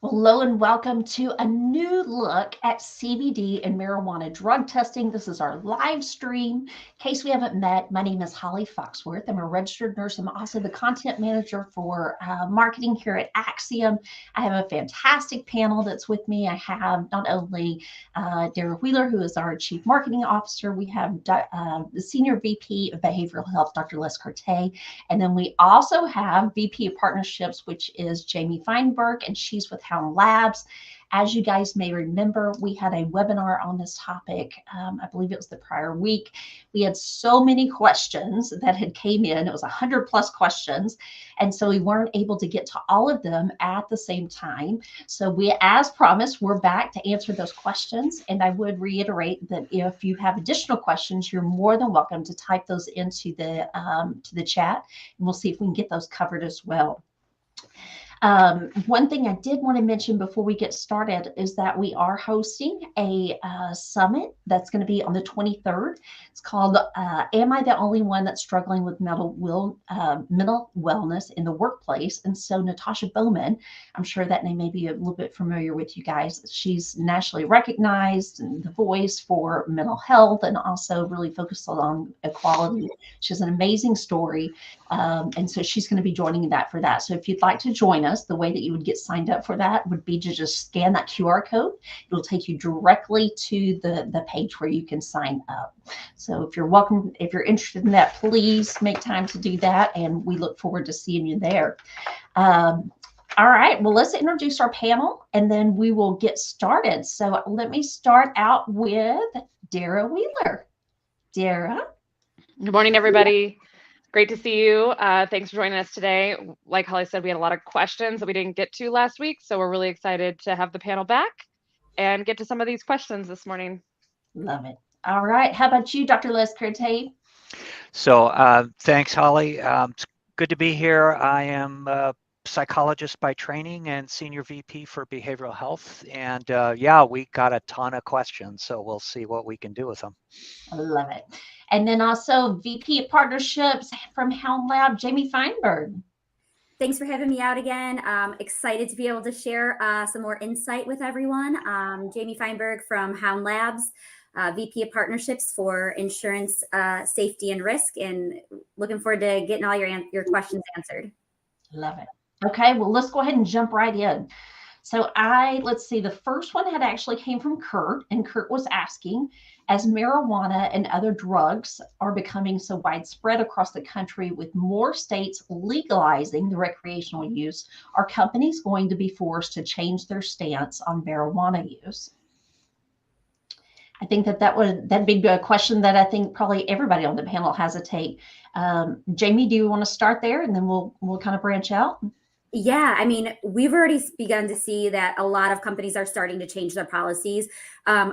Well, hello and welcome to a new look at CBD and marijuana drug testing. This is our live stream. In case we haven't met, my name is Holly Foxworth. I'm a registered nurse. I'm also the content manager for marketing here at Axiom. I have a fantastic panel that's with me. I have not only Dara Wheeler, who is our Chief Marketing Officer, we have the Senior VP of Behavioral Health, Dr. Les Carte, and then we also have VP of Partnerships, which is Jamie Feinberg, and she's with Hound Labs. As you guys may remember, we had a webinar on this topic. I believe it was the prior week. We had so many questions that had came in. It was 100 plus questions. And so we weren't able to get to all of them at the same time. So we, as promised, we're back to answer those questions. And I would reiterate that if you have additional questions, you're more than welcome to type those into the chat, and we'll see if we can get those covered as well. One thing I did want to mention before we get started is that we are hosting a summit that's going to be on the 23rd. It's called Am I the Only One That's Struggling with Mental Wellness in the Workplace? And so Natasha Bowman, I'm sure that name may be a little bit familiar with you guys. She's nationally recognized and the voice for mental health and also really focused on equality. She has an amazing story. And so she's going to be joining that for that. So if you'd like to join us, the way that you would get signed up for that would be to just scan that QR code. It'll take you directly to the page where you can sign up. So if you're welcome, if you're interested in that, please make time to do that. And we look forward to seeing you there. All right, well, let's introduce our panel and then we will get started. So let me start out with Dara Wheeler. Dara. Good morning, everybody. Great to see you. Thanks for joining us today. Like Holly said, we had a lot of questions that we didn't get to last week, so we're really excited to have the panel back and get to some of these questions this morning. Love it. All right. How about you, Dr. Les Carte? So thanks, Holly. It's good to be here. I am a psychologist by training and senior VP for behavioral health. And yeah, we got a ton of questions, so we'll see what we can do with them. I love it. And then also VP of Partnerships from Hound Lab, Jamie Feinberg. Thanks for having me out again. Excited to be able to share some more insight with everyone. Jamie Feinberg from Hound Labs, VP of Partnerships for Insurance, Safety, and Risk, and looking forward to getting all your questions answered. Love it. Okay, well, let's go ahead and jump right in. So let's see, the first one had actually came from Kurt, and Kurt was asking, as marijuana and other drugs are becoming so widespread across the country with more states legalizing the recreational use, are companies going to be forced to change their stance on marijuana use? I think that'd be a question that I think probably everybody on the panel has a take. Jamie, do you want to start there, and then we'll kind of branch out? Yeah, I mean, we've already begun to see that a lot of companies are starting to change their policies.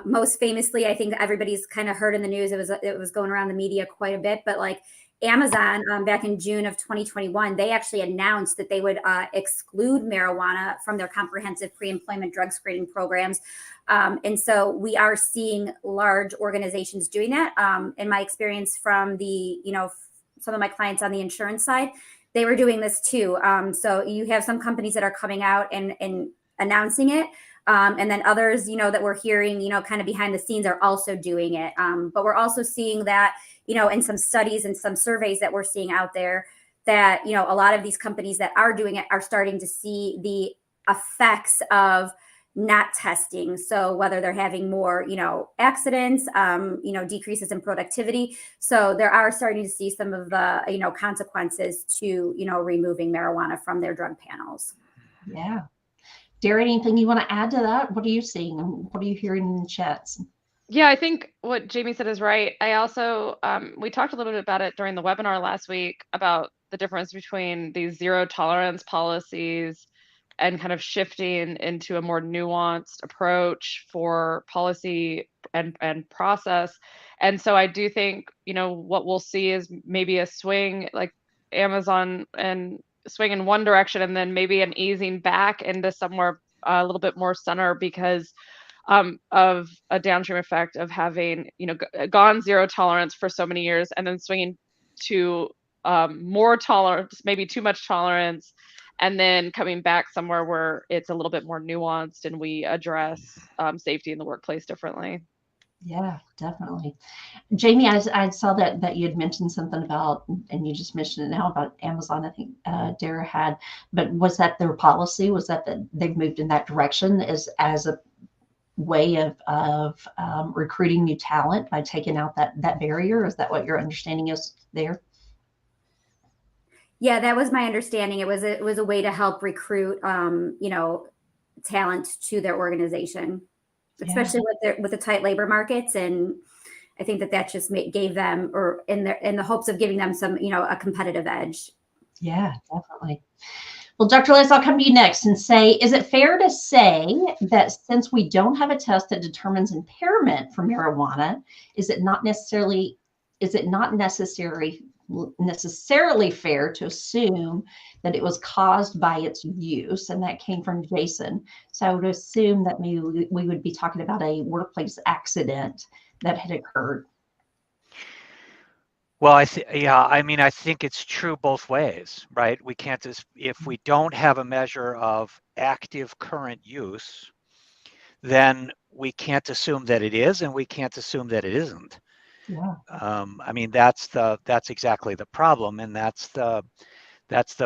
Most famously, I think everybody's kind of heard in the news. It was going around the media quite a bit, but like Amazon back in June of 2021, they actually announced that they would exclude marijuana from their comprehensive pre-employment drug screening programs. And so we are seeing large organizations doing that. In my experience from some of my clients on the insurance side, they were doing this too. So you have some companies that are coming out and announcing it. And then others, that we're hearing, kind of behind the scenes are also doing it. But we're also seeing that, in some studies and some surveys that we're seeing out there that, a lot of these companies that are doing it are starting to see the effects of not testing. So whether they're having more, accidents, decreases in productivity. So there are starting to see some of the, consequences to, removing marijuana from their drug panels. Yeah. Dara, anything you want to add to that? What are you seeing? What are you hearing in the chats? Yeah, I think what Jamie said is right. I also, we talked a little bit about it during the webinar last week about the difference between these zero tolerance policies and kind of shifting into a more nuanced approach for policy and process. And so I do think, what we'll see is maybe a swing like Amazon and swing in one direction and then maybe an easing back into somewhere a little bit more center because of a downstream effect of having, gone zero tolerance for so many years and then swinging to more tolerance, maybe too much tolerance, and then coming back somewhere where it's a little bit more nuanced and we address safety in the workplace differently. Yeah, definitely. Jamie, I saw that you had mentioned something about, and you just mentioned it now about Amazon. I think Dara had, but was that their policy? Was that they've moved in that direction as a way of recruiting new talent by taking out that barrier? Is that what your understanding is there? Yeah, that was my understanding. It was a way to help recruit, talent to their organization, especially with the tight labor markets. And I think that just gave them, or in the hopes of giving them some, a competitive edge. Yeah, definitely. Well, Dr. Liz, I'll come to you next and say, is it fair to say that since we don't have a test that determines impairment for marijuana, is it not necessarily fair to assume that it was caused by its use? And that came from Jason. So I would assume that maybe we would be talking about a workplace accident that had occurred. Well, I think it's true both ways, right? We can't just, if we don't have a measure of active current use, then we can't assume that it is, and we can't assume that it isn't. Yeah. I mean, that's exactly the problem, and that's the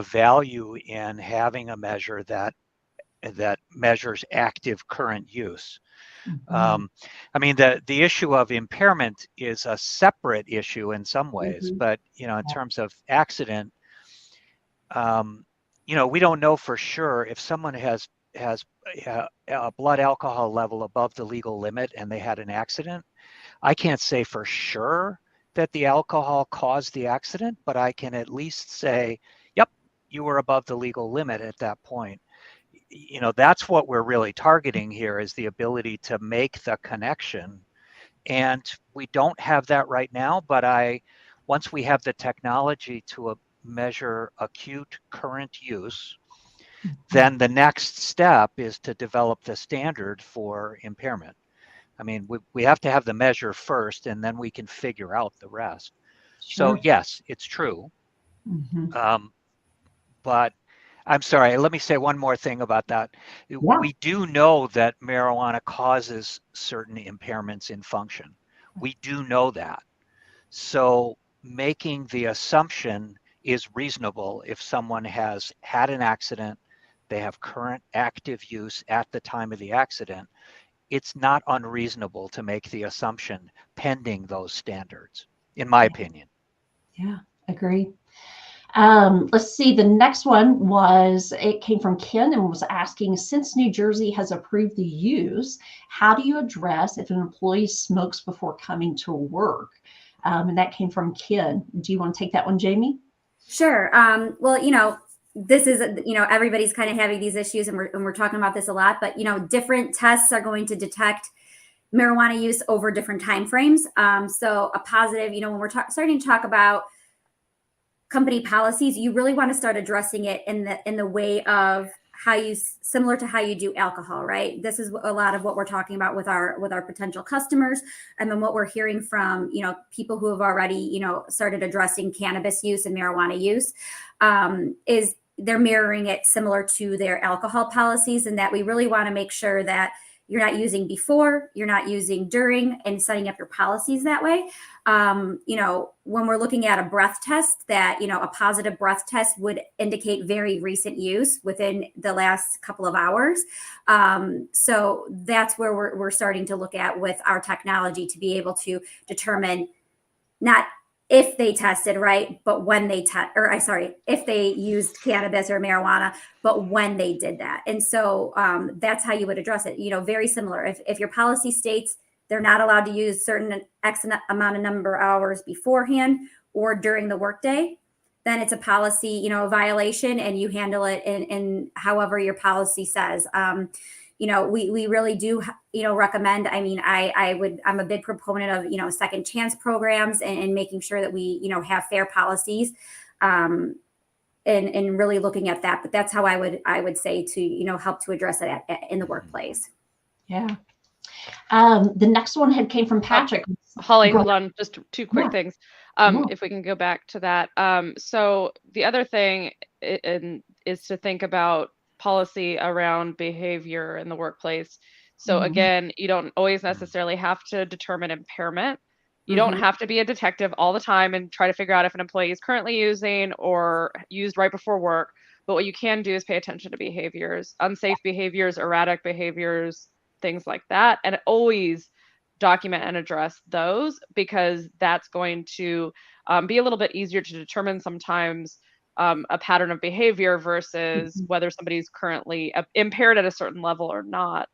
value in having a measure that measures active current use. Mm-hmm. I mean, the issue of impairment is a separate issue in some ways, but in terms of accident, we don't know for sure if someone has a blood alcohol level above the legal limit and they had an accident. I can't say for sure that the alcohol caused the accident, but I can at least say, yep, you were above the legal limit at that point. That's what we're really targeting here, is the ability to make the connection. And we don't have that right now, but once we have the technology to measure acute current use, then the next step is to develop the standard for impairment. I mean, we have to have the measure first, and then we can figure out the rest. Sure. So yes, it's true. Mm-hmm. But I'm sorry, let me say one more thing about that. Yeah. We do know that marijuana causes certain impairments in function. We do know that. So making the assumption is reasonable if someone has had an accident, they have current active use at the time of the accident. It's not unreasonable to make the assumption pending those standards, in my opinion. Yeah, agree. Let's see. The next one it came from Ken and was asking, since New Jersey has approved the use, how do you address if an employee smokes before coming to work? And that came from Ken. Do you want to take that one, Jamie? Sure. Well, this is, everybody's kind of having these issues, and we're talking about this a lot, but, different tests are going to detect marijuana use over different timeframes. So a positive, when we're starting to talk about company policies, you really want to start addressing it in the way of similar to how you do alcohol, right? This is a lot of what we're talking about with our potential customers, and then what we're hearing from people who have already started addressing cannabis use and marijuana use, is they're mirroring it similar to their alcohol policies, and that we really want to make sure that you're not using before, you're not using during, and setting up your policies that way. When we're looking at a breath test, that, a positive breath test would indicate very recent use within the last couple of hours. So that's where we're starting to look at with our technology to be able to determine not if they tested, right, but when they if they used cannabis or marijuana, but when they did that. And so that's how you would address it. Very similar. If your policy states they're not allowed to use certain X amount of number of hours beforehand or during the workday, then it's a policy, violation, and you handle it in however your policy says. We really do, recommend. I mean, I'm a big proponent of, second chance programs and making sure that we, have fair policies, and really looking at that. But that's how I would say to, help to address it in the workplace. Yeah. The next one came from Patrick. Holly, hold on, just two quick things. If we can go back to that. So the other thing, and is to think about policy around behavior in the workplace. So Mhm. again, you don't always necessarily have to determine impairment. You don't Mhm. have to be a detective all the time and try to figure out if an employee is currently using or used right before work. But what you can do is pay attention to behaviors, unsafe behaviors, erratic behaviors, things like that, and always document and address those, because that's going to be a little bit easier to determine sometimes a pattern of behavior versus Mhm. whether somebody's currently impaired at a certain level or not.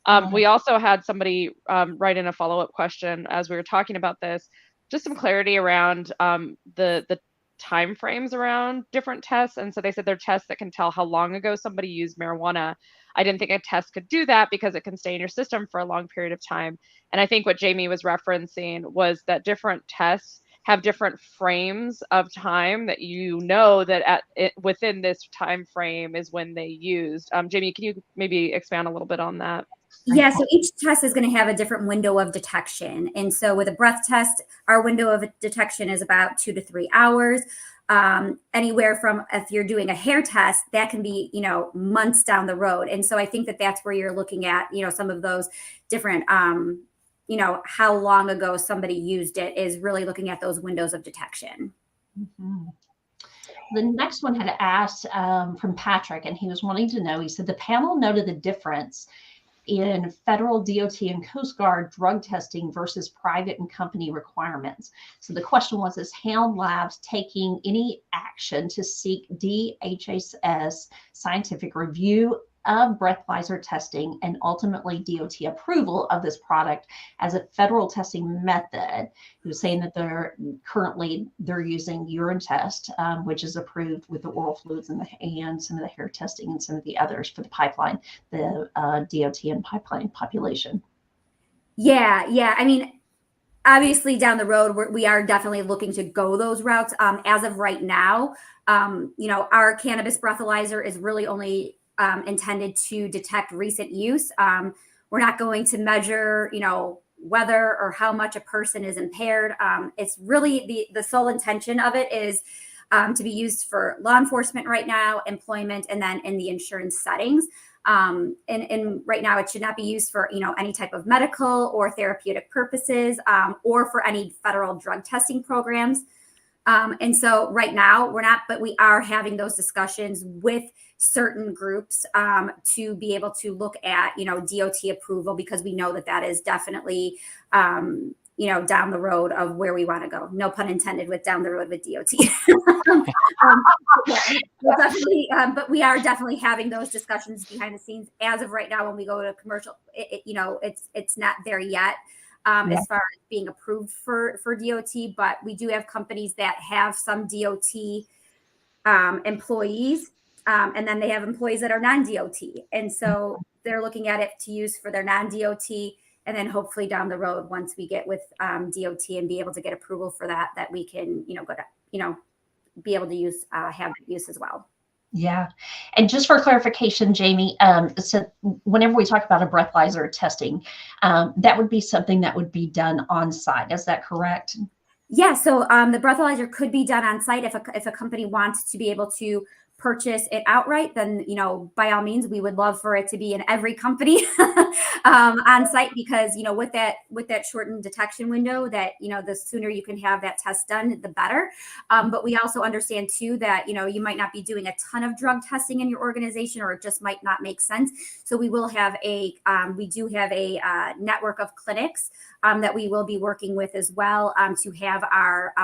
Right. We also had somebody write in a follow-up question as we were talking about this, just some clarity around the time frames around different tests. And so they said they're tests that can tell how long ago somebody used marijuana. I didn't think a test could do that because it can stay in your system for a long period of time. And I think what Jamie was referencing was that different tests have different frames of time that that within this time frame is when they used. Jamie, can you maybe expand a little bit on that? Yeah, so each test is going to have a different window of detection. And so with a breath test, our window of detection is about 2 to 3 hours. Anywhere from, if you're doing a hair test, that can be, months down the road. And so I think that that's where you're looking at, some of those different, how long ago somebody used it is really looking at those windows of detection. Mhm. The next one had asked from Patrick, and he was wanting to know, he said, the panel noted the difference in federal DOT and Coast Guard drug testing versus private and company requirements. So the question was, is Helm Labs taking any action to seek DHHS scientific review of breathalyzer testing and ultimately DOT approval of this product as a federal testing method? He was saying that they're using urine test, which is approved with the oral fluids and some of the hair testing and some of the others for the pipeline, the DOT and pipeline population. Yeah. I mean, obviously down the road, we are definitely looking to go those routes. As of right now, our cannabis breathalyzer is really only intended to detect recent use. We're not going to measure, whether or how much a person is impaired. It's really the sole intention of it is to be used for law enforcement right now, employment, and then in the insurance settings. And right now it should not be used for, any type of medical or therapeutic purposes, or for any federal drug testing programs. And so right now we're not, but we are having those discussions with certain groups to be able to look at, DOT approval, because we know that is definitely, down the road of where we want to go. No pun intended with down the road with DOT. Definitely, but we are definitely having those discussions behind the scenes. As of right now, when we go to commercial, it's not there yet. As far as being approved for DOT, but we do have companies that have some DOT employees, and then they have employees that are non-DOT. And so they're looking at it to use for their non-DOT, and then hopefully down the road, once we get with DOT and be able to get approval for that we can, go to, be able to use, have use as well. Yeah. And just for clarification, Jamie, so whenever we talk about a breathalyzer testing, that would be something that would be done on site. Is that correct? Yeah. So the breathalyzer could be done on site. If a company wants to be able to purchase it outright, then, by all means, we would love for it to be in every company on site, because, with that shortened detection window, that, the sooner you can have that test done, the better. But we also understand too that, you might not be doing a ton of drug testing in your organization, or it just might not make sense. So we do have a network of clinics that we will be working with as well, to have our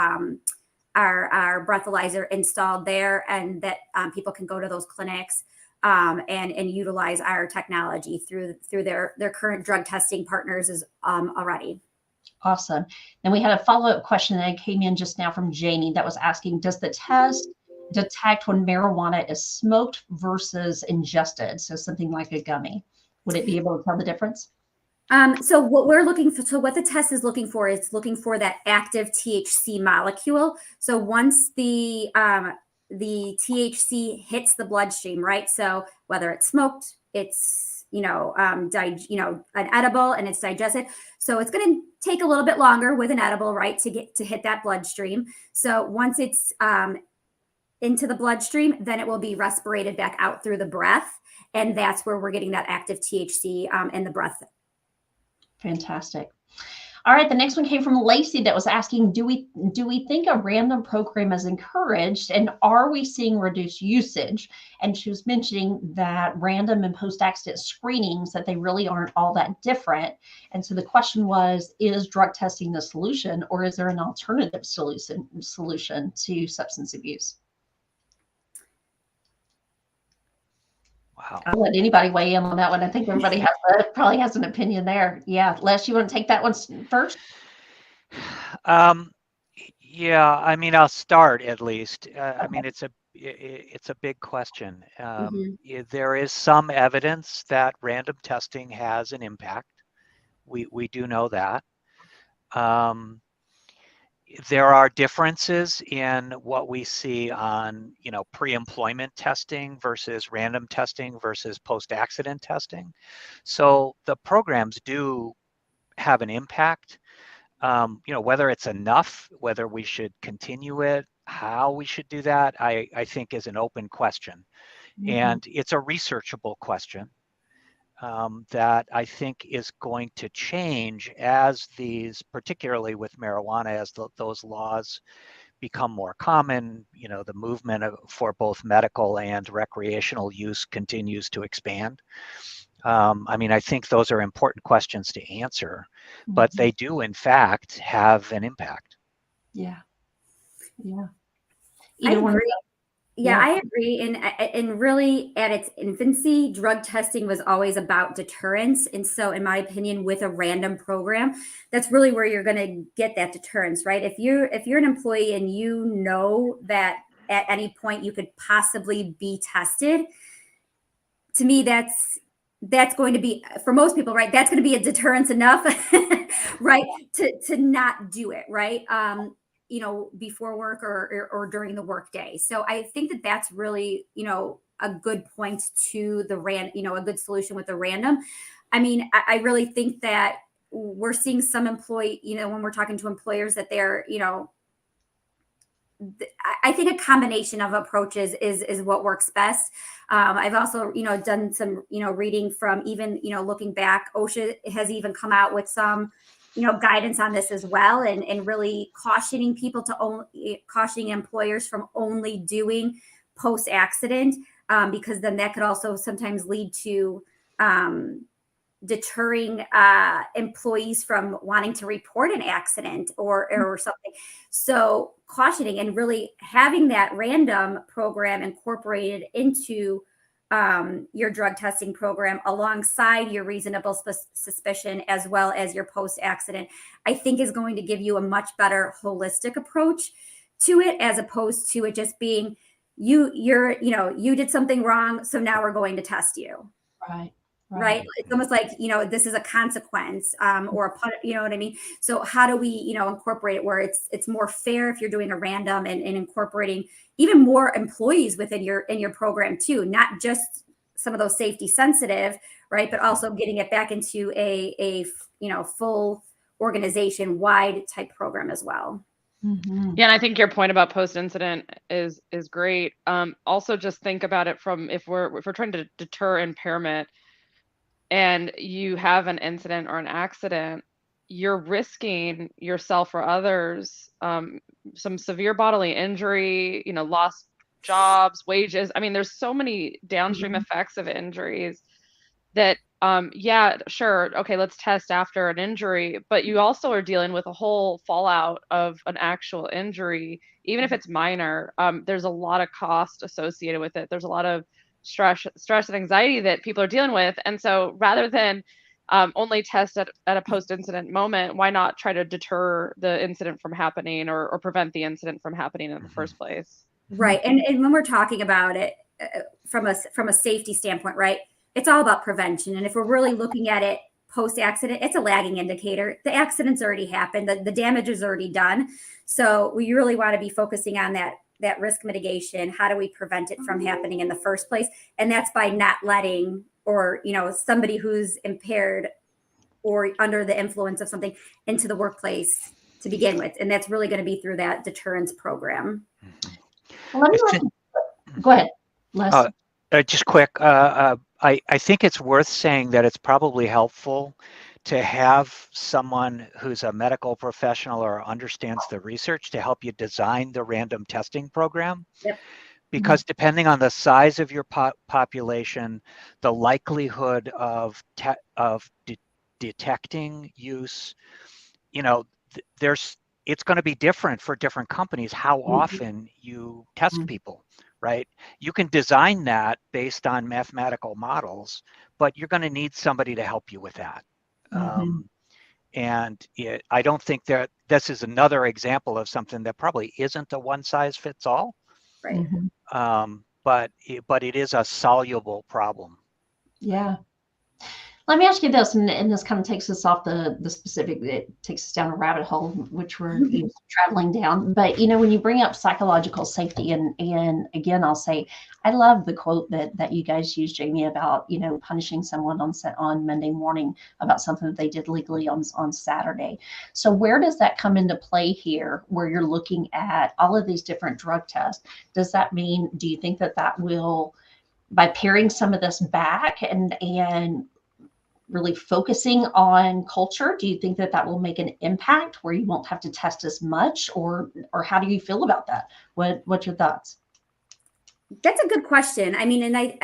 breathalyzer installed there, and that people can go to those clinics and utilize our technology through their current drug testing partners already. Awesome. And we had a follow-up question that came in just now from Jamie that was asking, does the test detect when marijuana is smoked versus ingested? So something like a gummy. Would it be able to tell the difference? So what the test is looking for is looking for that active THC molecule. So once the THC hits the bloodstream, right? So whether it's smoked, it's, an edible, and it's digested. So it's going to take a little bit longer with an edible, right? To hit that bloodstream. So once it's into the bloodstream, then it will be respirated back out through the breath. And that's where we're getting that active THC in the breath. Fantastic. All right, the next one came from Lacey that was asking, do we think a random program is encouraged, and are we seeing reduced usage? And she was mentioning that random and post-accident screenings, that they really aren't all that different. And so the question was, is drug testing the solution, or is there an alternative solution to substance abuse? Wow. I'll let anybody weigh in on that one. I think everybody probably has an opinion there. Yeah, Les, you want to take that one first? Yeah, I mean, I'll start at least. I mean, it's a big question. There is some evidence that random testing has an impact. We do know that. There are differences in what we see on, pre-employment testing versus random testing versus post-accident testing. So the programs do have an impact. Whether it's enough, whether we should continue it, how we should do that, I think is an open question. And it's a researchable question that I think is going to change as these, particularly with marijuana, as those laws become more common. The movement for both medical and recreational use continues to expand. I mean, I think those are important questions to answer, but they do, in fact, have an impact. Yeah. Yeah. I agree. Yeah, I agree. And really, at its infancy, drug testing was always about deterrence. And so, in my opinion, with a random program, that's really where you're going to get that deterrence, right? If you're an employee and you know that at any point you could possibly be tested, to me, that's going to be, for most people, right? That's going to be a deterrence enough, right? To not do it, right? Before work or during the workday. So I think that that's really, a good point to the a good solution with the random. I mean, I really think that we're seeing some when we're talking to employers that they're, I think a combination of approaches is what works best. I've also, done some, reading from even, looking back, OSHA has even come out with some, guidance on this as well, and really cautioning employers from only doing post-accident, because then that could also sometimes lead to deterring employees from wanting to report an accident or something. So cautioning and really having that random program incorporated into your drug testing program alongside your reasonable suspicion as well as your post-accident, I think is going to give you a much better holistic approach to it, as opposed to it just being you did something wrong, so now we're going to test you. Right. It's almost like, this is a consequence or you know what I mean? So how do we, incorporate it where it's more fair if you're doing a random and incorporating even more employees within in your program too, not just some of those safety sensitive, right? But also getting it back into a full organization wide type program as well. Yeah, and I think your point about post-incident is great. Also, just think about it from if we're trying to deter impairment, and you have an incident or an accident, you're risking yourself or others some severe bodily injury, lost jobs, wages. I mean, there's so many downstream effects of injuries that, yeah, sure, okay, let's test after an injury, but you also are dealing with a whole fallout of an actual injury, even if it's minor. There's a lot of cost associated with it. There's a lot of stress and anxiety that people are dealing with. And so rather than only test at a post-incident moment, why not try to deter the incident from happening or prevent the incident from happening in the first place? Right. And when we're talking about it from a safety standpoint, right, it's all about prevention. And if we're really looking at it post-accident, it's a lagging indicator. The accident's already happened. The damage is already done. So we really want to be focusing on that risk mitigation. How do we prevent it from happening in the first place? And that's by not letting, or, somebody who's impaired or under the influence of something into the workplace to begin with. And that's really going to be through that deterrence program. Let me go ahead, Les. Just quick, I think it's worth saying that it's probably helpful to have someone who's a medical professional or understands the research to help you design the random testing program. Yep. Because depending on the size of your population, the likelihood of detecting use, it's going to be different for different companies how often you test people, right? You can design that based on mathematical models, but you're going to need somebody to help you with that. I don't think that this is another example of something that probably isn't a one size fits all, Right. but it is a soluble problem. Yeah. Let me ask you this, and this kind of takes us off the specific, it takes us down a rabbit hole, which we're traveling down. But, when you bring up psychological safety, and again, I'll say, I love the quote that you guys used, Jamie, about, punishing someone on Monday morning about something that they did legally on Saturday. So where does that come into play here, where you're looking at all of these different drug tests? Does that mean, do you think that will, by paring some of this back and really focusing on culture, do you think that will make an impact where you won't have to test as much, or how do you feel about that? What's your thoughts? That's a good question. I mean, and I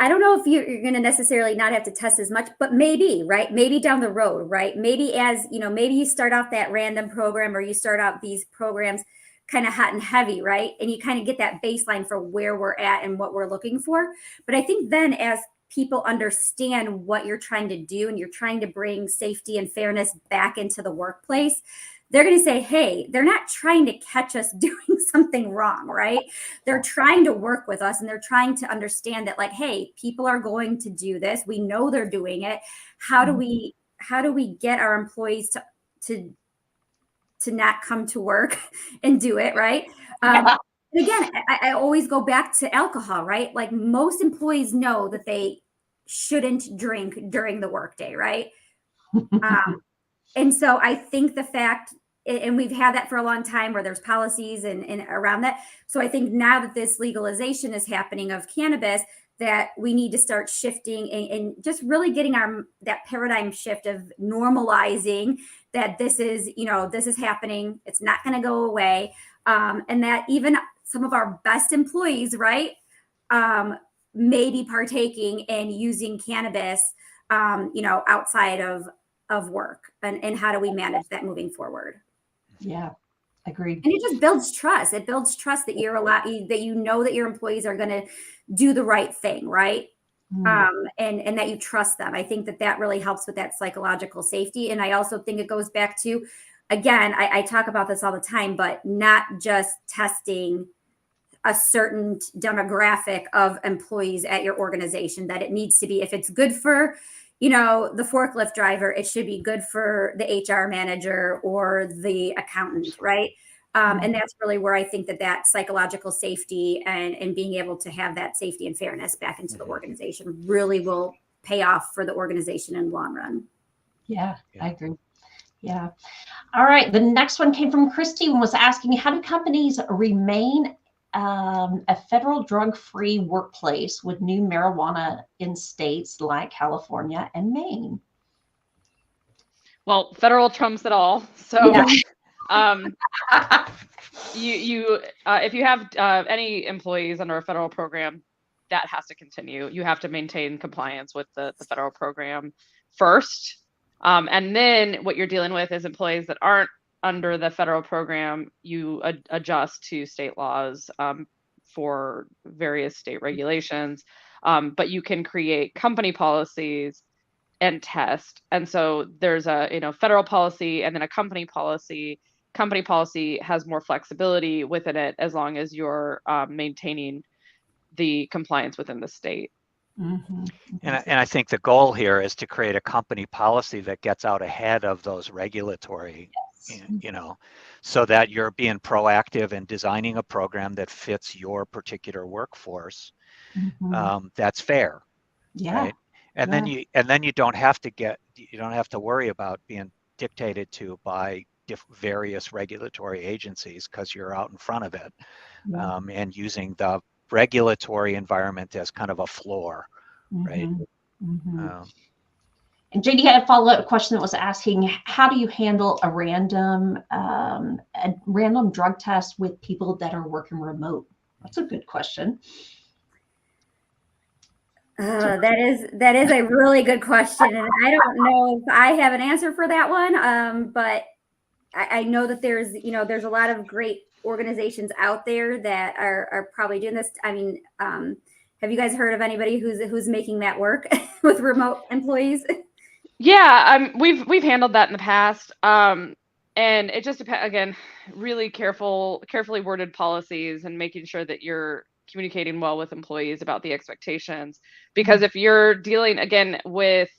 don't know if you're going to necessarily not have to test as much, but maybe, right? Maybe down the road, right? Maybe maybe you start off that random program, or you start out these programs kind of hot and heavy, right? And you kind of get that baseline for where we're at and what we're looking for. But I think then as people understand what you're trying to do, and you're trying to bring safety and fairness back into the workplace, they're going to say, hey, they're not trying to catch us doing something wrong, right? They're trying to work with us, and they're trying to understand that, like, hey, people are going to do this. We know they're doing it. How do we get our employees to not come to work and do it, right? Again, I always go back to alcohol, right? Like, most employees know that they shouldn't drink during the workday, right? And so I think the fact, and we've had that for a long time, where there's policies and around that. So I think now that this legalization is happening of cannabis, that we need to start shifting and just really getting that paradigm shift of normalizing that this is happening. It's not going to go away. And that even some of our best employees, right, may be partaking and using cannabis, outside of work, and how do we manage that moving forward? Yeah, agreed. And it just builds trust. It builds trust that that your employees are going to do the right thing, right? And that you trust them. I think that really helps with that psychological safety. And I also think it goes back to, again, I talk about this all the time, but not just testing a certain demographic of employees at your organization, that it needs to be, if it's good for the forklift driver, it should be good for the HR manager or the accountant, right? And that's really where I think that psychological safety and being able to have that safety and fairness back into the organization really will pay off for the organization in the long run. Yeah, I agree. Yeah. All right. The next one came from Christy and was asking, how do companies remain a federal drug-free workplace with new marijuana in states like California and Maine? Well, federal trumps it all. So Yeah. If you have any employees under a federal program, that has to continue. You have to maintain compliance with the federal program first. And then what you're dealing with is employees that aren't under the federal program. You adjust to state laws for various state regulations, but you can create company policies and test. And so there's a federal policy and then a company policy. Company policy has more flexibility within it, as long as you're maintaining the compliance within the state. And I think the goal here is to create a company policy that gets out ahead of those regulatory, so that you're being proactive in designing a program that fits your particular workforce. That's fair. Yeah. Right? And then you don't have to worry about being dictated to by various regulatory agencies because you're out in front of it, Yeah. and using the regulatory environment as kind of a floor, right? And JD had a follow-up question that was asking, how do you handle a random drug test with people that are working remote? That's a good question. That is a really good question, and I don't know if I have an answer for that one. But I know that there's a lot of great organizations out there that are probably doing this. I mean, have you guys heard of anybody who's making that work with remote employees? Yeah, we've handled that in the past, and it just depends. Again, really carefully worded policies and making sure that you're communicating well with employees about the expectations. Because if you're dealing again with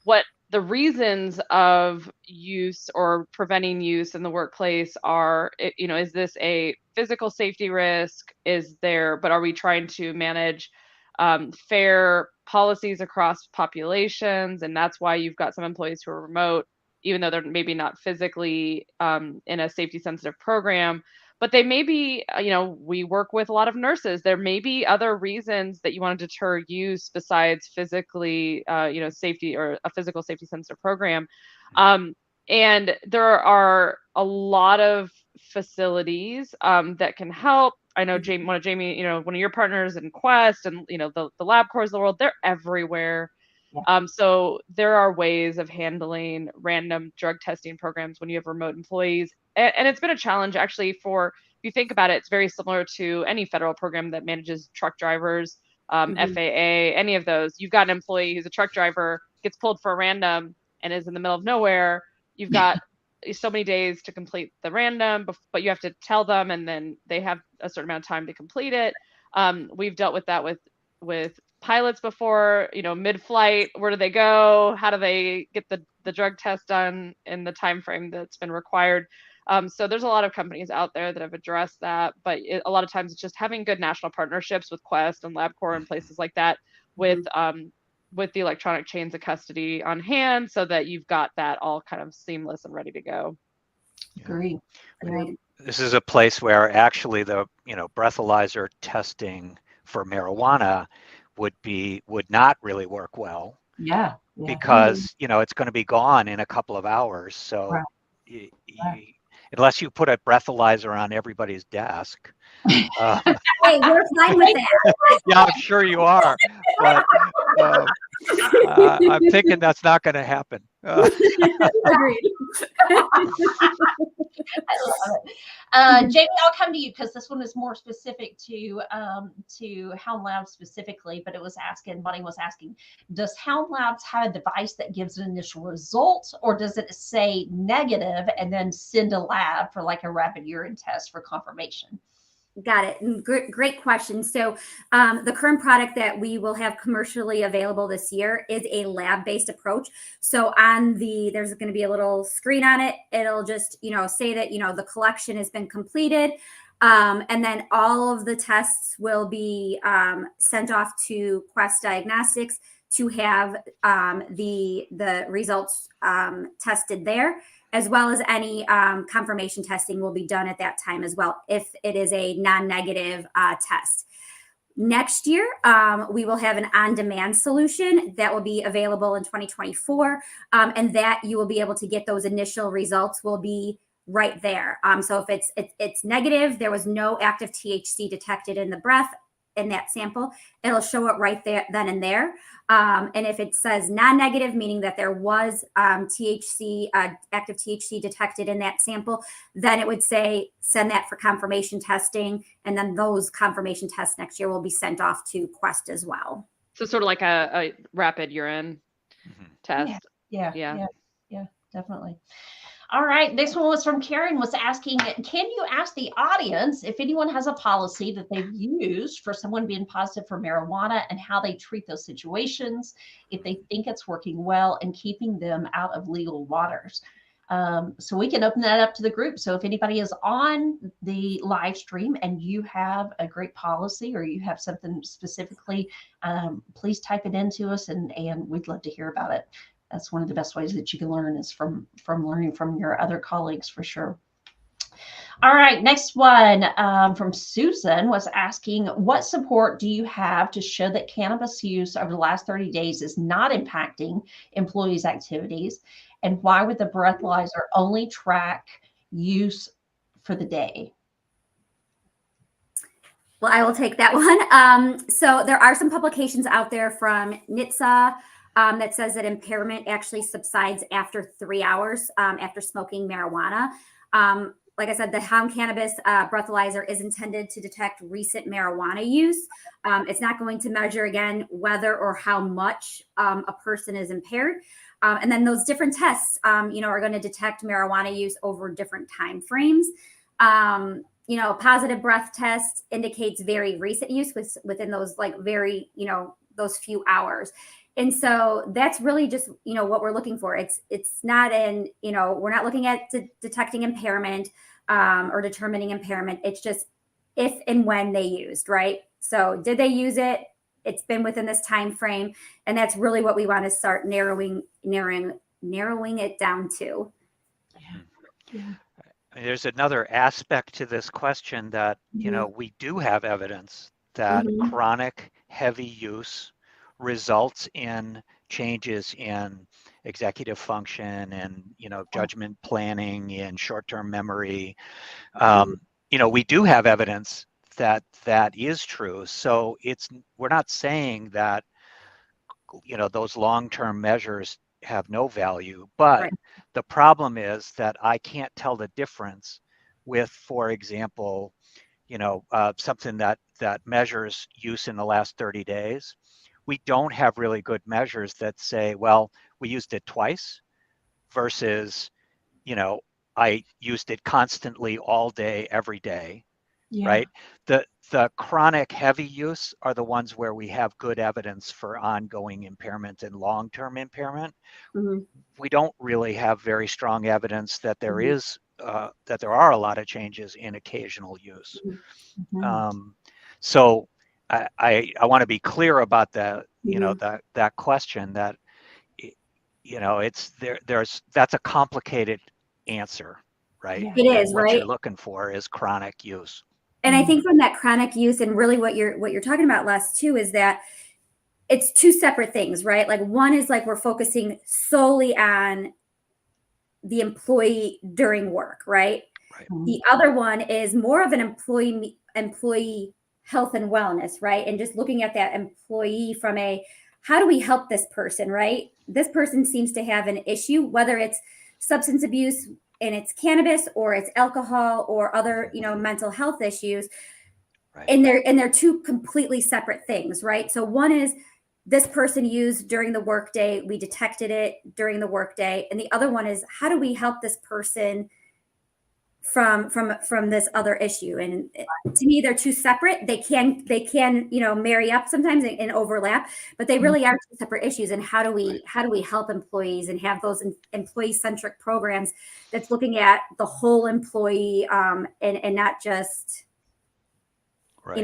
what the reasons of use or preventing use in the workplace are, is this a physical safety risk? But are we trying to manage fair policies across populations? And that's why you've got some employees who are remote, even though they're maybe not physically in a safety sensitive program, but they may be, we work with a lot of nurses. There may be other reasons that you want to deter use besides physically, safety or a physical safety sensitive program. And there are a lot of facilities that can help. I know one of your partners in Quest and, the LabCorps of the world, they're everywhere. Yeah. So there are ways of handling random drug testing programs when you have remote employees. And it's been a challenge actually if you think about it, it's very similar to any federal program that manages truck drivers, FAA, any of those. You've got an employee who's a truck driver, gets pulled for a random and is in the middle of nowhere. You've got so many days to complete the random, but you have to tell them, and then they have a certain amount of time to complete it. We've dealt with that with pilots before, mid-flight, where do they go? How do they get the drug test done in the time frame that's been required? So there's a lot of companies out there that have addressed that, but a lot of times it's just having good national partnerships with Quest and LabCorp and places like that with the electronic chains of custody on hand, so that you've got that all kind of seamless and ready to go. Agreed. This is a place where actually the breathalyzer testing for marijuana would not really work well. Yeah. Because it's going to be gone in a couple of hours. So unless you put a breathalyzer on everybody's desk. Hey, we're fine with that. Yeah, I'm sure you are, but I'm thinking that's not going to happen. Agreed. I love it. Jamie, I'll come to you because this one is more specific to Helm Labs specifically, but Bonnie was asking, does Helm Labs have a device that gives an initial result, or does it say negative and then send a lab for like a rapid urine test for confirmation? Got it. Great question. So the current product that we will have commercially available this year is a lab-based approach. So there's going to be a little screen on it. It'll just, say that, the collection has been completed. And then all of the tests will be sent off to Quest Diagnostics to have the results tested there, as well as any confirmation testing will be done at that time as well, if it is a non-negative test. Next year, we will have an on-demand solution that will be available in 2024, and that you will be able to get those initial results will be right there. So if it's negative, there was no active THC detected in the breath in that sample, it'll show it right there, then and there. And if it says non-negative, meaning that there was THC, active THC detected in that sample, then it would say send that for confirmation testing. And then those confirmation tests next year will be sent off to Quest as well. So sort of like a rapid urine test. Yeah, definitely. All right, this one was from Karen, was asking, can you ask the audience if anyone has a policy that they've used for someone being positive for marijuana and how they treat those situations, if they think it's working well and keeping them out of legal waters? So we can open that up to the group. So if anybody is on the live stream and you have a great policy or you have something specifically, please type it into us and we'd love to hear about it. That's one of the best ways that you can learn is from learning from your other colleagues for sure. All right, next one from Susan was asking, what support do you have to show that cannabis use over the last 30 days is not impacting employees' activities? And why would the breathalyzer only track use for the day? Well, I will take that one. So there are some publications out there from NHTSA that says that impairment actually subsides after 3 hours after smoking marijuana. Like I said, the Hound Cannabis breathalyzer is intended to detect recent marijuana use. It's not going to measure, again, whether or how much a person is impaired. And then those different tests, are going to detect marijuana use over different time frames. Positive breath test indicates very recent use within those very, those few hours. And so that's really just, what we're looking for. It's not we're not looking at detecting impairment or determining impairment. It's just if and when they used, right? So did they use it? It's been within this time frame. And that's really what we want to start narrowing it down to. Yeah. There's another aspect to this question that, we do have evidence that chronic heavy use results in changes in executive function and, judgment planning and short-term memory. We do have evidence that that is true. So we're not saying that, those long-term measures have no value, but Right. the problem is that I can't tell the difference with, for example, something that measures use in the last 30 days. We don't have really good measures that say, well, we used it twice versus, I used it constantly all day, every day. Yeah. Right? The chronic heavy use are the ones where we have good evidence for ongoing impairment and long-term impairment. We don't really have very strong evidence that there is that there are a lot of changes in occasional use. So I want to be clear about that. That question that it's that's a complicated answer, right? It is, what right? you're looking for is chronic use. And I think from that chronic use, and really what you're talking about, Les, too, is that it's two separate things, right? Like one is like we're focusing solely on the employee during work, right? The other one is more of an employee health and wellness, right? And just looking at that employee from how do we help this person, right? This person seems to have an issue, whether it's substance abuse and it's cannabis or it's alcohol or other, mental health issues. Right. And they're two completely separate things, right? So one is this person used during the workday, we detected it during the workday. And the other one is how do we help this person from this other issue? And to me, they're two separate. They can marry up sometimes and overlap, but they really are two separate issues. And how do we help employees and have those employee centric programs that's looking at the whole employee and not just I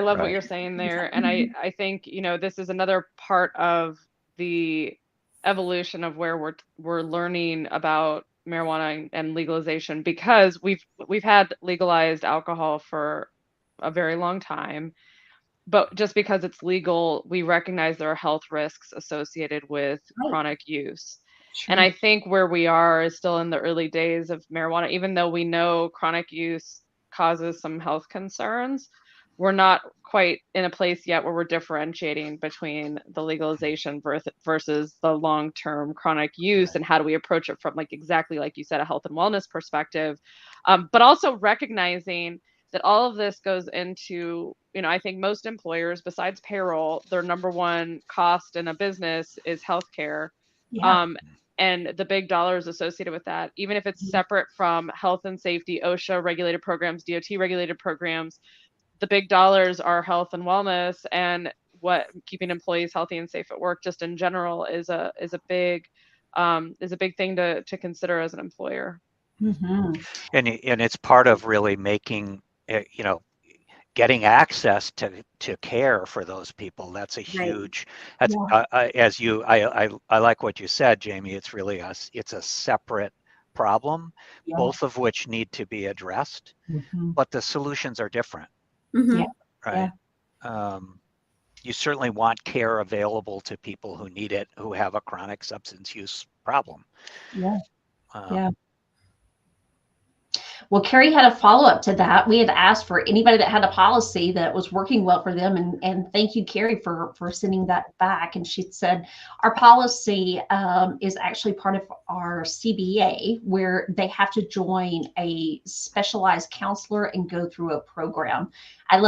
love what you're saying there. And I think, this is another part of the evolution of where we're learning about marijuana and legalization, because we've had legalized alcohol for a very long time. But just because it's legal, we recognize there are health risks associated with chronic use. Sure. And I think where we are is still in the early days of marijuana, even though we know chronic use causes some health concerns. We're not quite in a place yet where we're differentiating between the legalization versus the long-term chronic use, and how do we approach it from exactly like you said, a health and wellness perspective, but also recognizing that all of this goes into, I think most employers, besides payroll, their number one cost in a business is healthcare. Yeah. And the big dollars associated with that, even if it's separate from health and safety, OSHA regulated programs, DOT regulated programs, the big dollars are health and wellness, and what keeping employees healthy and safe at work just in general is a big thing to consider as an employer. And it's part of really making, getting access to care for those people. That's a huge, that's as you, I like what you said, Jamie. It's really it's a separate problem, both of which need to be addressed, but the solutions are different. Mm-hmm. Right. You certainly want care available to people who need it, who have a chronic substance use problem. Well, Carrie had a follow-up to that. We had asked for anybody that had a policy that was working well for them, and thank you, Carrie, for sending that back. And she said our policy is actually part of our CBA, where they have to join a specialized counselor and go through a program. I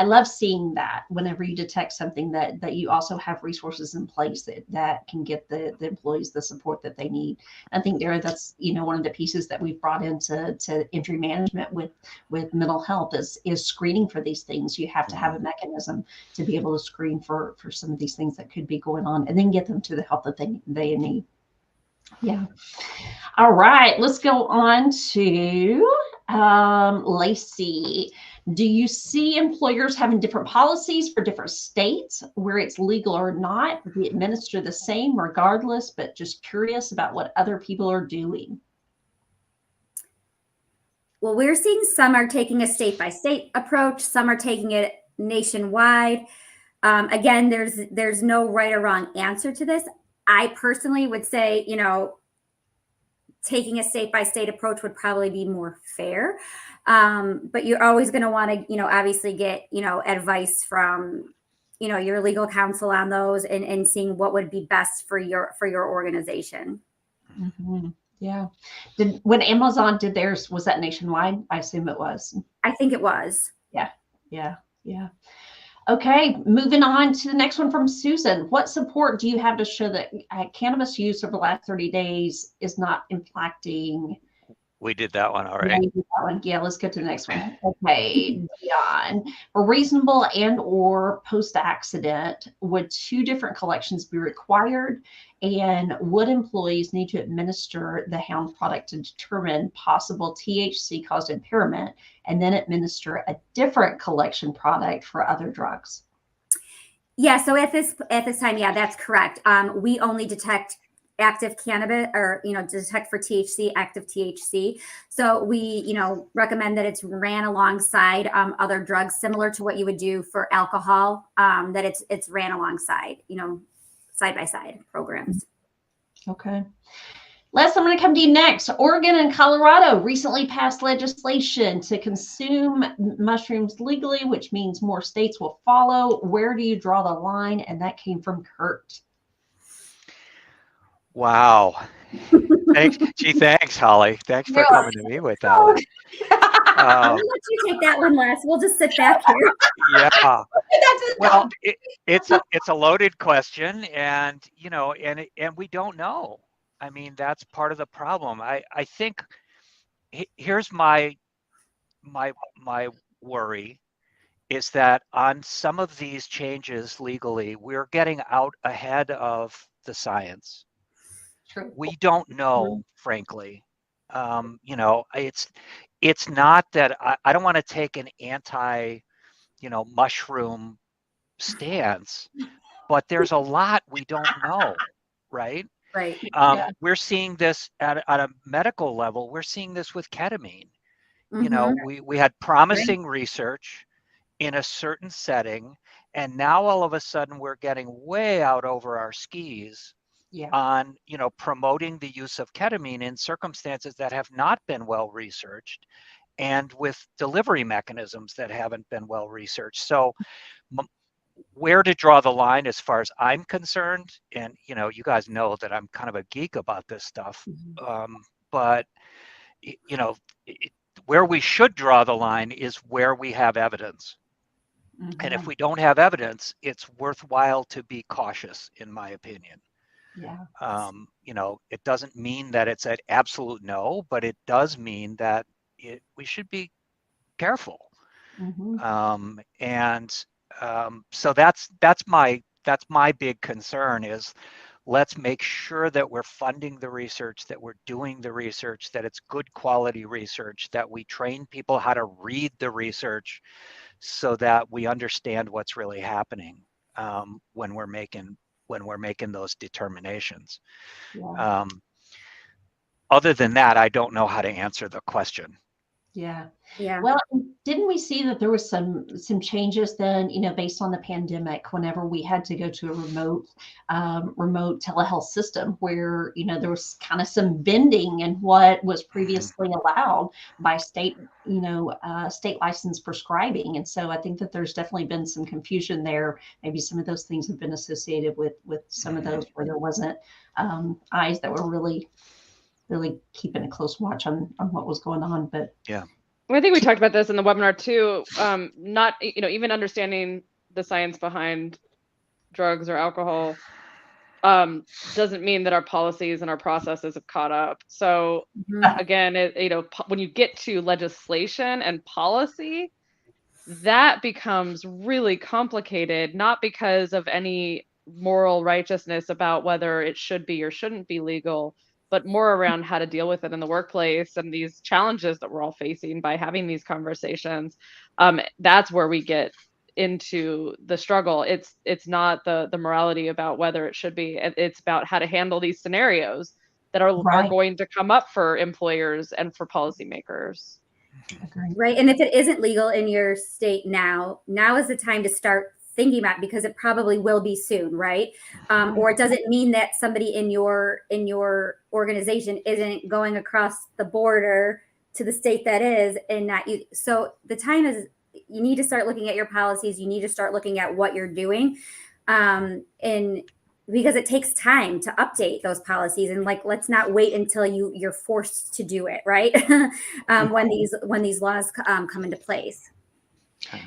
love seeing that whenever you detect something that you also have resources in place that can get the employees the support that they need. I think that's one of the pieces that we've brought into injury management with mental health is screening for these things. You have to have a mechanism to be able to screen for some of these things that could be going on, and then get them to the help that they need. Yeah. All right, let's go on to Lacey. Do you see employers having different policies for different states where it's legal or not? We administer the same regardless, but just curious about what other people are doing. Well, we're seeing some are taking a state-by-state approach. Some are taking it nationwide. Again, there's no right or wrong answer to this. I personally would say, taking a state-by-state approach would probably be more fair. But you're always going to want to, obviously get, advice from, your legal counsel on those and seeing what would be best for your organization. Mm-hmm. Yeah. When Amazon did theirs, was that nationwide? I assume it was. I think it was. Yeah. Okay, moving on to the next one from Susan. What support do you have to show that cannabis use over the last 30 days is not impacting? We did that one already. Yeah, let's go to the next one. Okay, Dion. For reasonable and or post-accident, would 2 different collections be required? And would employees need to administer the hound product to determine possible THC caused impairment and then administer a different collection product for other drugs? Yeah, so at this time, yeah, that's correct. We only detect active cannabis or, detect for THC, active THC. So we, recommend that it's ran alongside other drugs, similar to what you would do for alcohol, that it's ran alongside, side-by-side programs. Okay. Les, I'm going to come to you next. Oregon and Colorado recently passed legislation to consume mushrooms legally, which means more states will follow. Where do you draw the line? And that came from Kurt. Wow. Thanks, Holly. Thanks for coming to me with that one. I'll let you take that one, Les. We'll just sit back here. Yeah. Well, it's a loaded question, and and we don't know. I mean, that's part of the problem. I think here's my worry is that on some of these changes legally, we're getting out ahead of the science. True. We don't know, frankly. It's not that I don't want to take an anti, mushroom stance, but there's a lot we don't know, right? Right. We're seeing this at a medical level. We're seeing this with ketamine. We had promising research in a certain setting, and now all of a sudden we're getting way out over our skis on promoting the use of ketamine in circumstances that have not been well researched and with delivery mechanisms that haven't been well researched. So where to draw the line as far as I'm concerned, and you guys know that I'm kind of a geek about this stuff, but where we should draw the line is where we have evidence. And if we don't have evidence, it's worthwhile to be cautious, in my opinion. It doesn't mean that it's an absolute no, but it does mean that we should be careful. So that's my big concern is let's make sure that we're funding the research, that we're doing the research, that it's good quality research, that we train people how to read the research so that we understand what's really happening when we're making those determinations. Yeah. Other than that, I don't know how to answer the question. Yeah. Yeah. Well, didn't we see that there was some changes then, based on the pandemic, whenever we had to go to a remote telehealth system where, there was kind of some bending in what was previously allowed by state, state licensed prescribing. And so I think that there's definitely been some confusion there. Maybe some of those things have been associated with some of those where there wasn't eyes that were really keeping a close watch on what was going on. But yeah. Well, I think we talked about this in the webinar too. Not, even understanding the science behind drugs or alcohol doesn't mean that our policies and our processes have caught up. So again, when you get to legislation and policy, that becomes really complicated, not because of any moral righteousness about whether it should be or shouldn't be legal, but more around how to deal with it in the workplace and these challenges that we're all facing by having these conversations. That's where we get into the struggle. It's not the morality about whether it should be. It's about how to handle these scenarios that are going to come up for employers and for policymakers. Right. And if it isn't legal in your state now is the time to start thinking about it, because it probably will be soon, right? Or it doesn't mean that somebody in your organization isn't going across the border to the state that is, and not you. So the time is, you need to start looking at your policies. You need to start looking at what you're doing. And because it takes time to update those policies, and let's not wait until you're forced to do it, right? When these laws come into place.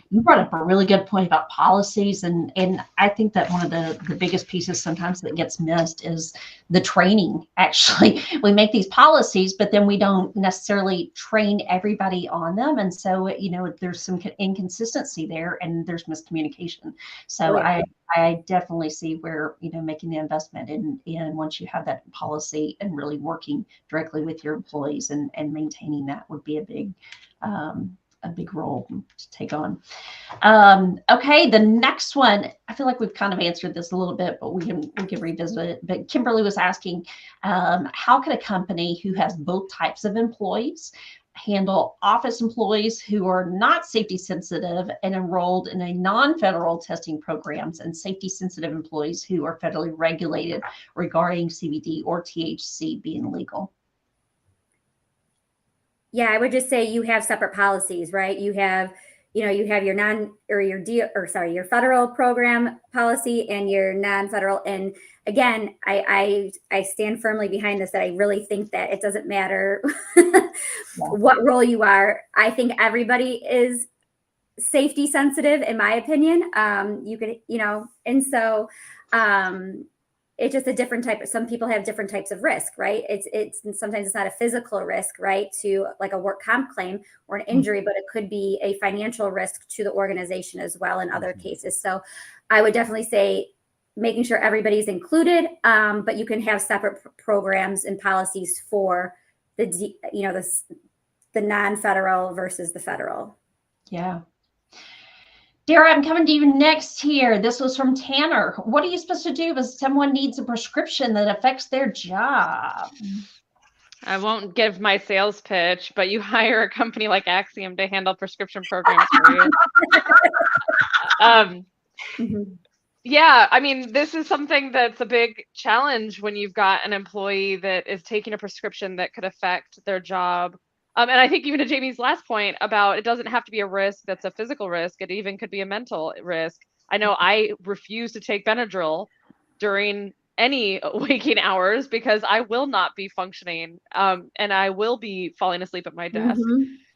You brought up a really good point about policies, and I think that one of the biggest pieces sometimes that gets missed is the training. Actually, we make these policies, but then we don't necessarily train everybody on them, and so there's some inconsistency there, and there's miscommunication. So I definitely see where making the investment in once you have that policy and really working directly with your employees and maintaining that would be a big role to take on. Okay, the next one, I feel like we've kind of answered this a little bit, but we can revisit it. But Kimberly was asking, how can a company who has both types of employees handle office employees who are not safety sensitive and enrolled in a non-federal testing programs, and safety sensitive employees who are federally regulated regarding CBD or THC being legal? Yeah, I would just say you have separate policies, right? You have your federal program policy and your non-federal. And again, I stand firmly behind this, that I really think that it doesn't matter what role you are. I think everybody is safety sensitive, in my opinion. And so it's just a different type. Some people have different types of risk, right? It's sometimes it's not a physical risk, right, to like a work comp claim or an injury, but it could be a financial risk to the organization as well in other cases. So I would definitely say making sure everybody's included, but you can have separate programs and policies for the non-federal versus the federal. Yeah. Dara, I'm coming to you next here. This was from Tanner. What are you supposed to do if someone needs a prescription that affects their job? I won't give my sales pitch, but you hire a company like Axiom to handle prescription programs for you. Yeah, I mean, this is something that's a big challenge when you've got an employee that is taking a prescription that could affect their job. And I think even to Jamie's last point about it doesn't have to be a risk that's a physical risk. It even could be a mental risk. I know I refuse to take Benadryl during any waking hours because I will not be functioning and I will be falling asleep at my desk.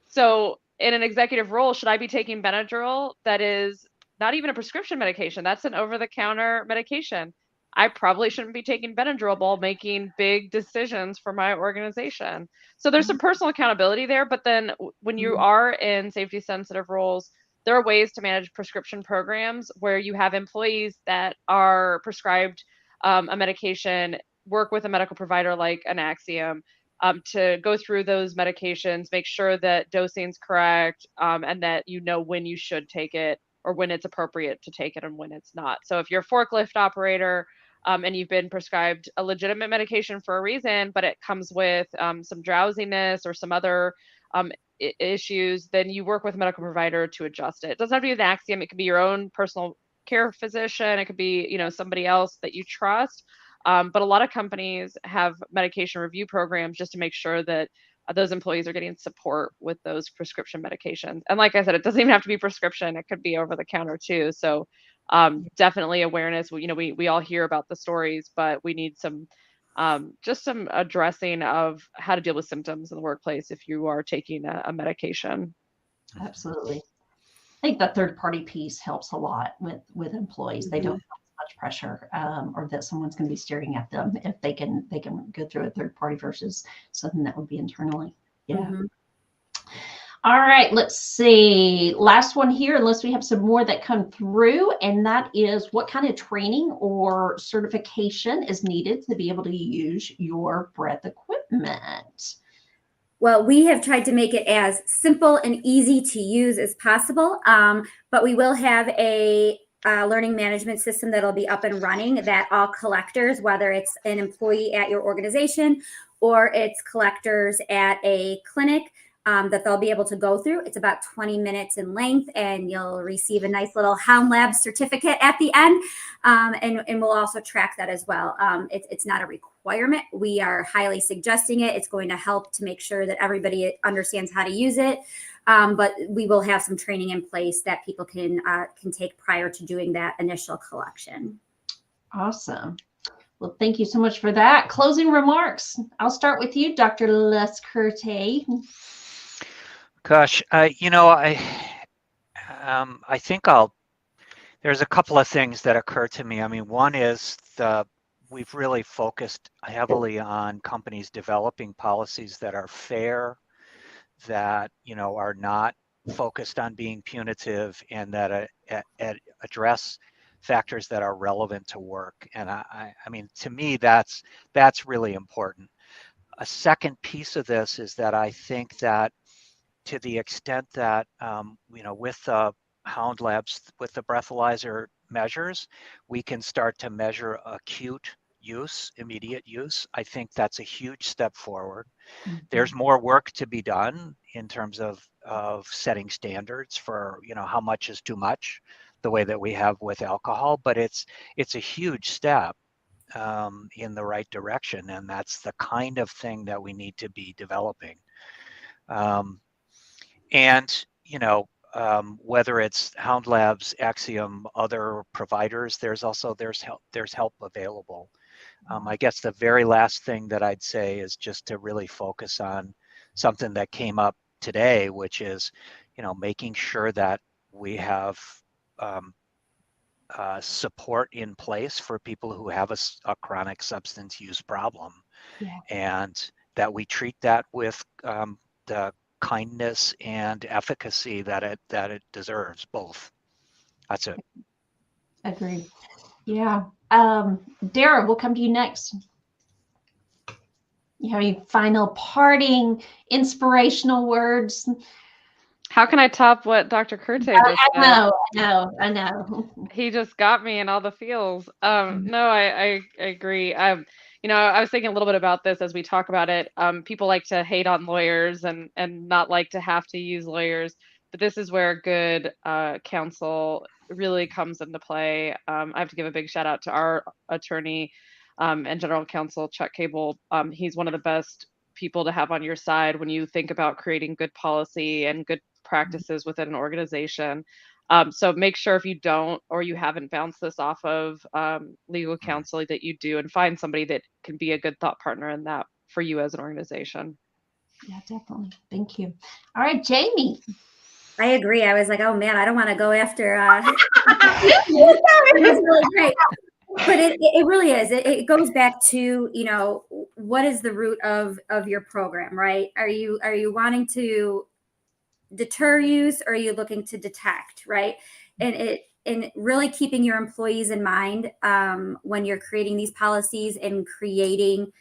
So in an executive role, should I be taking Benadryl that is not even a prescription medication? That's an over-the-counter medication. I probably shouldn't be taking Benadryl while making big decisions for my organization. So there's some personal accountability there, but then when you are in safety sensitive roles, there are ways to manage prescription programs where you have employees that are prescribed a medication, work with a medical provider like an Axiom, to go through those medications, make sure that dosing's correct, and that you know when you should take it or when it's appropriate to take it and when it's not. So if you're a forklift operator, and you've been prescribed a legitimate medication for a reason, but it comes with some drowsiness or some other issues, then you work with a medical provider to adjust it. It doesn't have to be an Axiom. It could be your own personal care physician. It could be, somebody else that you trust. But a lot of companies have medication review programs just to make sure that those employees are getting support with those prescription medications. And like I said, it doesn't even have to be prescription. It could be over the counter too. So definitely awareness. We all hear about the stories, but we need some just some addressing of how to deal with symptoms in the workplace if you are taking a medication. Absolutely. I think the third party piece helps a lot with employees. They don't feel much pressure or that someone's going to be staring at them if they can go through a third party versus something that would be internally. Yeah. All right, let's see. Last one here, unless we have some more that come through, and that is what kind of training or certification is needed to be able to use your breath equipment? Well, we have tried to make it as simple and easy to use as possible, but we will have a learning management system that'll be up and running that all collectors, whether it's an employee at your organization or it's collectors at a clinic, that they'll be able to go through. It's about 20 minutes in length, and you'll receive a nice little Hound Lab certificate at the end. And we'll also track that as well. It's not a requirement. We are highly suggesting it. It's going to help to make sure that everybody understands how to use it. But we will have some training in place that people can take prior to doing that initial collection. Awesome. Well, thank you so much for that. Closing remarks. I'll start with you, Dr. Lescurte. Gosh, I think there's a couple of things that occur to me. I mean, one is we've really focused heavily on companies developing policies that are fair, that, are not focused on being punitive, and that address factors that are relevant to work. And I mean, to me, that's really important. A second piece of this is that I think that to the extent that, with the Hound Labs, with the breathalyzer measures, we can start to measure acute use, immediate use. I think that's a huge step forward. There's more work to be done in terms of setting standards for, how much is too much, the way that we have with alcohol, but it's a huge step in the right direction. And that's the kind of thing that we need to be developing. And, whether it's Hound Labs, Axiom, other providers, there's help available. I guess the very last thing that I'd say is just to really focus on something that came up today, which is, making sure that we have support in place for people who have a chronic substance use problem, and that we treat that with the kindness and efficacy that it deserves, both. That's it. Agreed. Yeah. Dara, we'll come to you next. You have any final parting inspirational words? How can I top what Dr. Curte just said? I know. He just got me in all the feels. No, I agree. I was thinking a little bit about this as we talk about it. People like to hate on lawyers and not like to have to use lawyers, but this is where good counsel really comes into play. I have to give a big shout out to our attorney and general counsel, Chuck Cable. He's one of the best people to have on your side when you think about creating good policy and good practices within an organization. So make sure if you don't, or you haven't bounced this off of legal counsel, that you do, and find somebody that can be a good thought partner in that for you as an organization. Yeah, definitely. Thank you. All right, Jamie. I agree. I was like, oh man, I don't want to go after. It was really great. But it really is. It goes back to, what is the root of your program, right? Are you wanting to deter use, or are you looking to detect, right? And really keeping your employees in mind when you're creating these policies and creating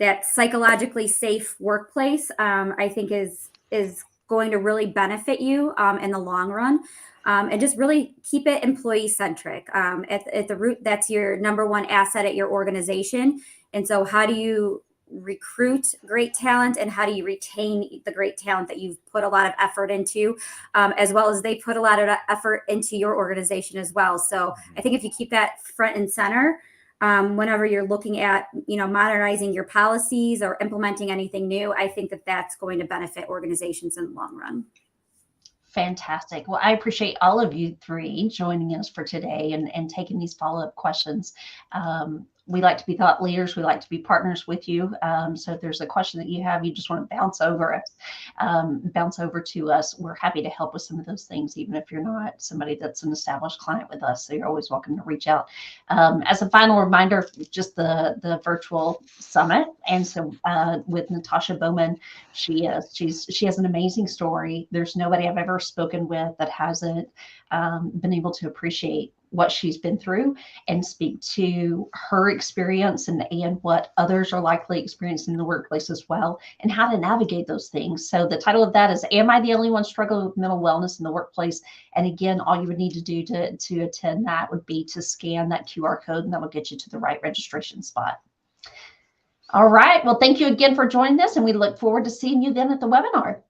that psychologically safe workplace, I think is going to really benefit you in the long run. And just really keep it employee centric. At the root, that's your number one asset at your organization. And so how do you recruit great talent, and how do you retain the great talent that you've put a lot of effort into, as well as they put a lot of effort into your organization as well. So I think if you keep that front and center, whenever you're looking at, modernizing your policies or implementing anything new, I think that that's going to benefit organizations in the long run. Fantastic. Well, I appreciate all of you three joining us for today and taking these follow-up questions. We like to be thought leaders. We like to be partners with you. So if there's a question that you have, you just want to bounce over to us. We're happy to help with some of those things, even if you're not somebody that's an established client with us. So you're always welcome to reach out. As a final reminder, just the virtual summit. And so with Natasha Bowman, she has an amazing story. There's nobody I've ever spoken with that hasn't been able to appreciate what she's been through and speak to her experience and what others are likely experiencing in the workplace as well, and how to navigate those things. So the title of that is, Am I the Only One Struggling with Mental Wellness in the Workplace? And again, all you would need to do to attend that would be to scan that QR code, and that will get you to the right registration spot. All right. Well, thank you again for joining us, and we look forward to seeing you then at the webinar.